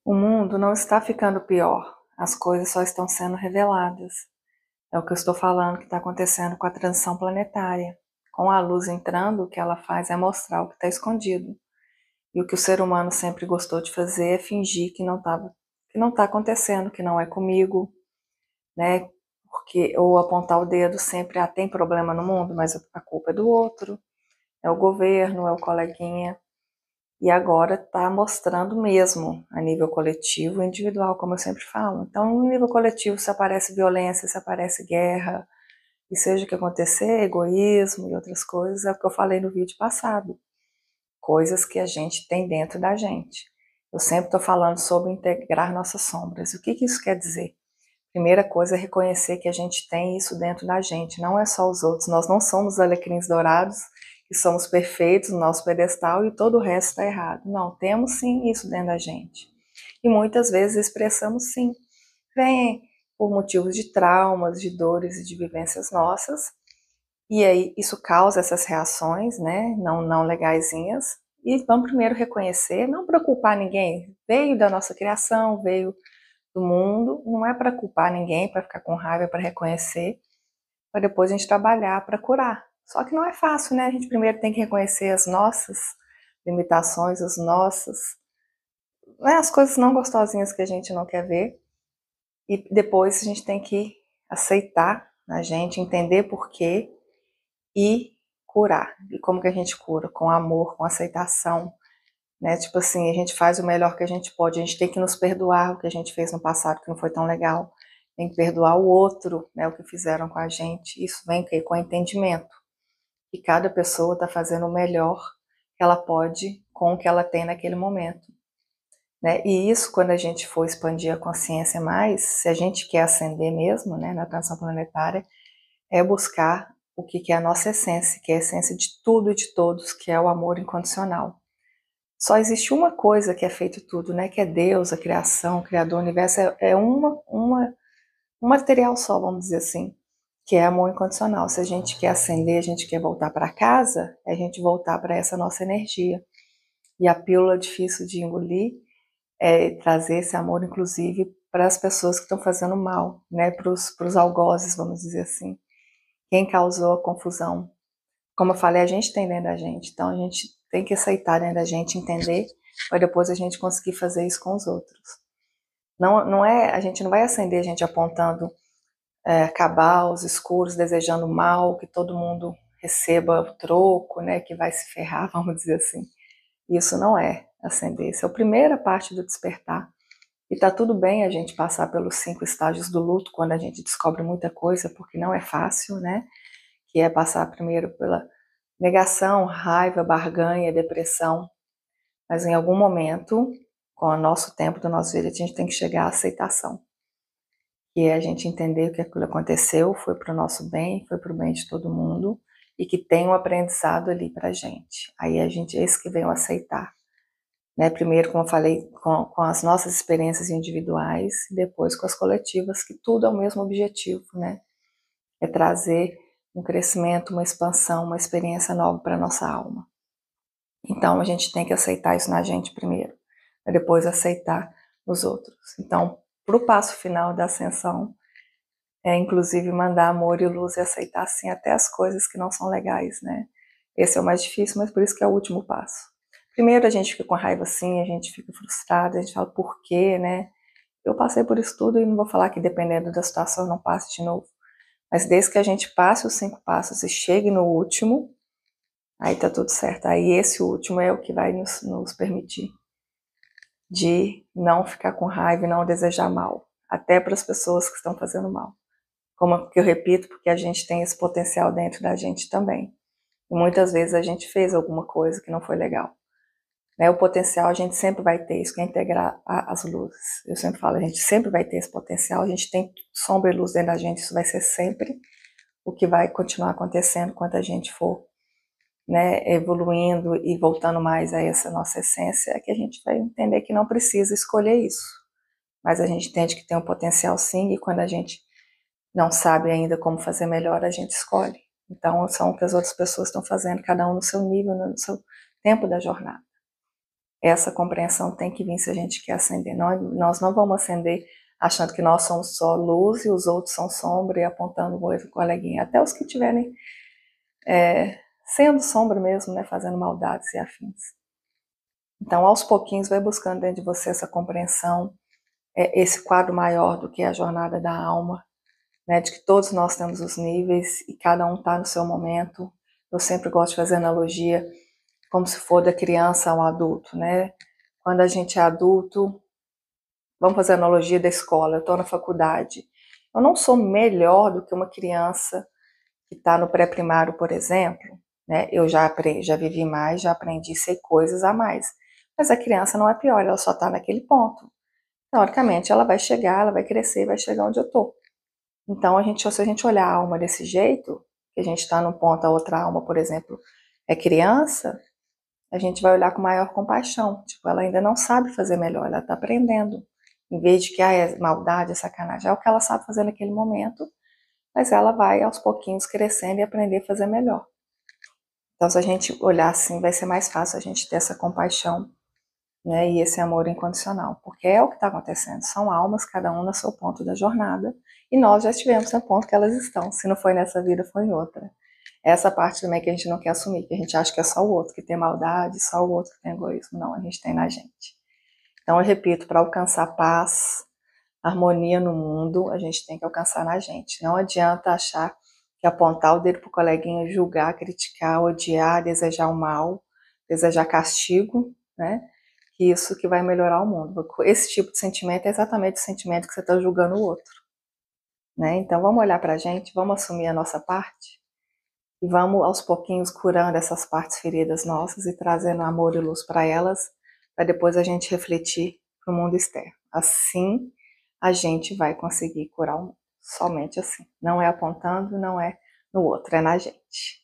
O mundo não está ficando pior, as coisas só estão sendo reveladas. É o que eu estou falando que está acontecendo com a transição planetária. Com a luz entrando, o que ela faz é mostrar o que está escondido. E o que o ser humano sempre gostou de fazer é fingir que não está acontecendo, que não é comigo, né? Porque, ou apontar o dedo sempre, tem problema no mundo, mas a culpa é do outro, é o governo, é o coleguinha. E agora está mostrando mesmo a nível coletivo e individual, como eu sempre falo. Então, no nível coletivo, se aparece violência, se aparece guerra, e seja o que acontecer, egoísmo e outras coisas, é o que eu falei no vídeo passado. Coisas que a gente tem dentro da gente. Eu sempre estou falando sobre integrar nossas sombras. O que isso quer dizer? Primeira coisa é reconhecer que a gente tem isso dentro da gente, não é só os outros. Nós não somos alecrins dourados, que somos perfeitos no nosso pedestal e todo o resto está errado. Não, temos sim isso dentro da gente. E muitas vezes expressamos sim. Vem por motivos de traumas, de dores e de vivências nossas. E aí isso causa essas reações, né, não legaisinhas. E vamos primeiro reconhecer, não preocupar ninguém. Veio da nossa criação, veio do mundo, não é para culpar ninguém, para ficar com raiva, para reconhecer, para depois a gente trabalhar para curar. Só que não é fácil, né? A gente primeiro tem que reconhecer as nossas limitações, as nossas, né, as coisas não gostosinhas que a gente não quer ver, e depois a gente tem que aceitar a gente, entender por quê e curar. E como que a gente cura? Com amor, com aceitação, né? Tipo assim, a gente faz o melhor que a gente pode, a gente tem que nos perdoar o que a gente fez no passado que não foi tão legal, tem que perdoar o outro, né, o que fizeram com a gente. Isso vem com entendimento, que cada pessoa está fazendo o melhor que ela pode com o que ela tem naquele momento, né? E isso, quando a gente for expandir a consciência mais, se a gente quer ascender mesmo, né, na transição planetária, é buscar o que é a nossa essência, que é a essência de tudo e de todos, que é o amor incondicional. Só existe uma coisa que é feito tudo, né? Que é Deus, a criação, o Criador, o universo, é um material só, vamos dizer assim, que é amor incondicional. Se a gente quer ascender, a gente quer voltar para casa, é a gente voltar para essa nossa energia. E a pílula difícil de engolir é trazer esse amor, inclusive, para as pessoas que estão fazendo mal, né? Para os algozes, vamos dizer assim. Quem causou a confusão? Como eu falei, a gente tem dentro da gente, então a gente tem que aceitar dentro da gente, entender, para depois a gente conseguir fazer isso com os outros. Não é, a gente não vai acender a gente apontando acabar os escuros, desejando mal, que todo mundo receba o troco, né, que vai se ferrar, vamos dizer assim. Isso não é acender, isso é a primeira parte do despertar. E tá tudo bem a gente passar pelos 5 estágios do luto quando a gente descobre muita coisa, porque não é fácil, né? Que é passar primeiro pela negação, raiva, barganha, depressão. Mas em algum momento, com o nosso tempo da nossa vida, a gente tem que chegar à aceitação. Que é a gente entender que aquilo aconteceu, foi para o nosso bem, foi para o bem de todo mundo, e que tem um aprendizado ali para a gente. Aí a gente, é isso que vem o aceitar. Né? Primeiro, como eu falei, com as nossas experiências individuais, e depois com as coletivas, que tudo é o mesmo objetivo, né? É trazer um crescimento, uma expansão, uma experiência nova para a nossa alma. Então, a gente tem que aceitar isso na gente primeiro, para depois aceitar nos outros. Então, para o passo final da ascensão, é inclusive mandar amor e luz e aceitar, sim, até as coisas que não são legais, né? Esse é o mais difícil, mas por isso que é o último passo. Primeiro a gente fica com raiva, sim, a gente fica frustrado, a gente fala por quê, né? Eu passei por isso tudo e não vou falar que dependendo da situação eu não passe de novo. Mas desde que a gente passe os 5 passos e chegue no último, aí tá tudo certo. Aí esse último é o que vai nos permitir de não ficar com raiva e não desejar mal, até para as pessoas que estão fazendo mal. Como que eu repito, porque a gente tem esse potencial dentro da gente também. E muitas vezes a gente fez alguma coisa que não foi legal. Né? O potencial a gente sempre vai ter, isso que é integrar as luzes. Eu sempre falo, a gente sempre vai ter esse potencial, a gente tem sombra e luz dentro da gente, isso vai ser sempre o que vai continuar acontecendo quando a gente for, né, evoluindo e voltando mais a essa nossa essência, é que a gente vai entender que não precisa escolher isso. Mas a gente entende que tem um potencial sim, e quando a gente não sabe ainda como fazer melhor, a gente escolhe. Então, são o que as outras pessoas estão fazendo, cada um no seu nível, no seu tempo da jornada. Essa compreensão tem que vir se a gente quer ascender. Nós não vamos ascender achando que nós somos só luz e os outros são sombra e apontando o outro coleguinha. Até os que estiverem sendo sombra mesmo, né, fazendo maldades e afins. Então, aos pouquinhos, vai buscando dentro de você essa compreensão, esse quadro maior do que é a jornada da alma, né, de que todos nós temos os níveis e cada um está no seu momento. Eu sempre gosto de fazer analogia como se for da criança ao adulto, né? Quando a gente é adulto, vamos fazer analogia da escola, eu estou na faculdade. Eu não sou melhor do que uma criança que está no pré-primário, por exemplo, né? Eu já vivi mais, já aprendi, sei coisas a mais. Mas a criança não é pior, ela só está naquele ponto. Teoricamente, ela vai chegar, ela vai crescer, vai chegar onde eu estou. Então, se a gente olhar a alma desse jeito, que a gente está num ponto, a outra alma, por exemplo, é criança, a gente vai olhar com maior compaixão. Tipo, ela ainda não sabe fazer melhor, ela está aprendendo. Em vez de que é maldade, é sacanagem, é o que ela sabe fazer naquele momento, mas ela vai aos pouquinhos crescendo e aprender a fazer melhor. Então, se a gente olhar assim, vai ser mais fácil a gente ter essa compaixão, né, e esse amor incondicional, porque é o que está acontecendo. São almas, cada um no seu ponto da jornada, e nós já estivemos no ponto que elas estão. Se não foi nessa vida, foi em outra. Essa parte também que a gente não quer assumir, que a gente acha que é só o outro que tem maldade, só o outro que tem egoísmo. Não, a gente tem na gente. Então, eu repito, para alcançar paz, harmonia no mundo, a gente tem que alcançar na gente. Não adianta achar que apontar o dedo pro coleguinha, julgar, criticar, odiar, desejar o mal, desejar castigo, né? Que isso que vai melhorar o mundo. Esse tipo de sentimento é exatamente o sentimento que você está julgando o outro, né? Então, vamos olhar para a gente, vamos assumir a nossa parte e vamos aos pouquinhos curando essas partes feridas nossas e trazendo amor e luz para elas, para depois a gente refletir para o mundo externo. Assim, a gente vai conseguir curar o mundo. Somente assim. Não é apontando, não é no outro, é na gente.